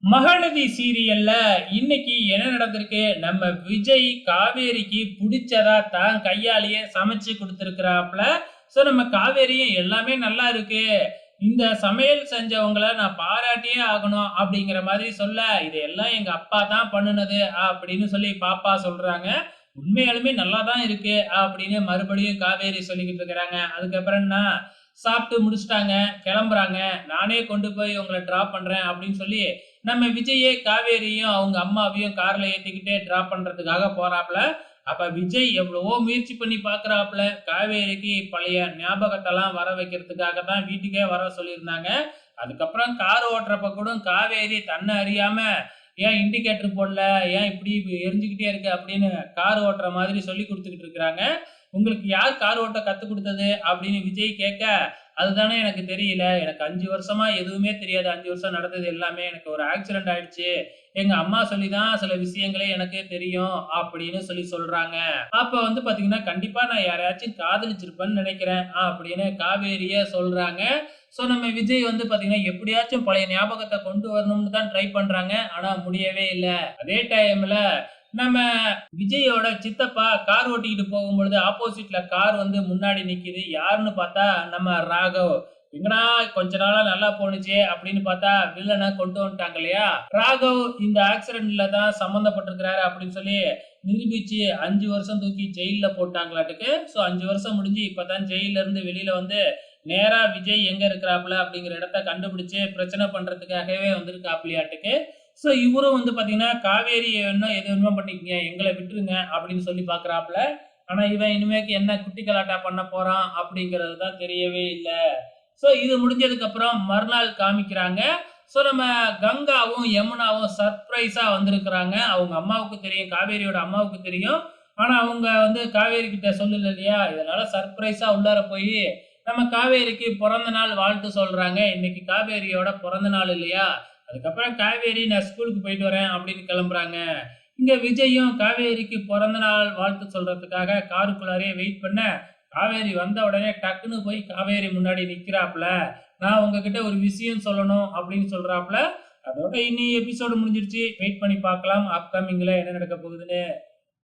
மகாநதி சீரியல்ல இன்னைக்கு என்ன நடந்திருக்கு? நம்ம விஜய் காவேரிக்கு புடிச்சதா தான் கையாலேயே சமைச்சு குடுத்திருக்கிறாப்ல. நம்ம காவேரியும் எல்லாமே நல்லா இருக்கு. இந்த சமையல் செஞ்சவங்கள நான் பாராட்டியே ஆகணும் அப்படிங்கிற மாதிரி சொல்ல, "இதெல்லாம் எங்க அப்பா தான் பண்ணுனது" அப்படின்னு சொல்லி பாப்பா சொல்றாங்க. "உண்மையாலுமே நல்லா தான் இருக்கு" அப்படின்னு மறுபடியும் காவேரி சொல்லிக்கிட்டு இருக்கிறாங்க. அதுக்கப்புறம் என்ன, சாப்பிட்டு முடிச்சுட்டாங்க, கிளம்புறாங்க. "நானே கொண்டு போய் உங்கள டிராப் பண்றேன்" அப்படின்னு சொல்லி நம்ம விஜயே காவேரியும் அவங்க அம்மாவையும் கார்ல ஏத்திக்கிட்டு டிராப் பண்றதுக்காக போறாப்ல. அப்ப விஜய் எவ்வளவோ முயற்சி பண்ணி பார்க்குறாப்ல. காவேரிக்கு பழைய ஞாபகத்தெல்லாம் வர வைக்கிறதுக்காக தான் வீட்டுக்கே வர சொல்லியிருந்தாங்க. அதுக்கப்புறம் கார் ஓட்டுறப்ப கூட காவேரி தன்ன அறியாம, "ஏன் இண்டிகேட்டர் போடல? ஏன் இப்படி எரிஞ்சுக்கிட்டே இருக்கு?" அப்படின்னு கார் ஓட்டுற மாதிரி சொல்லிக் குடுத்துக்கிட்டு இருக்கிறாங்க. "உங்களுக்கு யார் கார் ஓட்ட கத்துக் குடுத்தது?" அப்படின்னு விஜய் கேட்க, "அதுதானே எனக்கு தெரியல. எனக்கு 5 வருஷமா எதுவுமே தெரியாது. 5 வருஷம் நடந்தது எல்லாமே. எனக்கு ஒரு ஆக்சிடென்ட் ஆயிடுச்சு. எங்க அம்மா சொல்லி தான் சில விஷயங்களே எனக்கே தெரியும்" அப்படின்னு சொல்லி சொல்றாங்க. அப்ப வந்து பாத்தீங்கன்னா, "கண்டிப்பா நான் யாரையாச்சும் காதலிச்சிருப்பேன்னு நெனைக்கிறேன்" அப்படின்னு காவேரியே சொல்றாங்க. நம்ம விஜய் வந்து பாத்தீங்கன்னா, எப்படியாச்சும் பழைய ஞாபகத்த கொண்டு வரணும்னு தான் ட்ரை பண்றாங்க. ஆனா முடியவே இல்ல. அதே டைம்ல நம்ம விஜயோட சித்தப்பா கார் ஓட்டிக்கிட்டு போகும்பொழுது, ஆப்போசிட்ல கார் வந்து முன்னாடி நிக்குது. யாருன்னு பார்த்தா, நம்ம ராகவ். "எங்கடா கொஞ்ச நாளா நல்லா போணுச்சே" அப்படின்னு பார்த்தா, வில்லன கொண்டு வந்துட்டாங்க இல்லையா? ராகவ் இந்த ஆக்சிடென்ட்ல தான் சம்மந்தப்பட்டிருக்கிறாரு அப்படின்னு சொல்லி நிரூபிச்சு 5 வருஷம் தூக்கி ஜெயில்ல போட்டாங்களாட்டுக்கு. 5 வருஷம் முடிஞ்சு இப்ப தான் ஜெயில்ல இருந்து வெளியில வந்து, நேரா விஜய் எங்க இருக்கிறாப்ல அப்படிங்கிற இடத்த கண்டுபிடிச்சு பிரச்சனை பண்றதுக்காகவே வந்திருக்காப்லயாட்டுக்கு. இவரும் வந்து பாத்தீங்கன்னா, "காவேரி வேணும்னா எது வேணுமோ பண்ணிக்கங்க. எங்கள விட்டுருங்க" அப்படின்னு சொல்லி பார்க்குறாப்ல. ஆனா இவன் இனிமேக்கு என்ன குட்டி கலாட்டா பண்ண போறான் அப்படிங்கிறது தான் தெரியவே இல்ல. இது முடிஞ்சதுக்கு அப்புறம் மறுநாள் காமிக்கிறாங்க. நம்ம கங்காவும், யமுனாவும் சர்ப்ரைஸா வந்திருக்கிறாங்க. அவங்க அம்மாவுக்கு தெரியும். காவேரியோட அம்மாவுக்கு தெரியும். ஆனா அவங்க வந்து காவேரி கிட்ட சொல்லல இல்லையா? இதனால சர்ப்ரைஸா உள்ளார போயி, நம்ம காவேரிக்கு பொறந்த நாள் வாழ்த்து சொல்றாங்க. இன்னைக்கு காவேரியோட பிறந்த நாள் இல்லையா? அதுக்கப்புறம் காவேரி நான் ஸ்கூலுக்கு போயிட்டு வரேன் அப்படின்னு கிளம்புறாங்க. இங்க விஜயும் காவேரிக்கு பிறந்த நாள் வாழ்த்து சொல்றதுக்காக காருக்குள்ளாரயே வெயிட் பண்ண, காவேரி வந்த உடனே டக்குன்னு போய் காவேரி முன்னாடி நிக்கிறாப்ல. "நான் உங்ககிட்ட ஒரு விஷயம் சொல்லணும்" அப்படின்னு சொல்றாப்ல. அதோட இனி எபிசோடு முடிஞ்சிருச்சு. வெயிட் பண்ணி பார்க்கலாம். அப்கமிங்ல என்ன நடக்க போகுதுன்னு.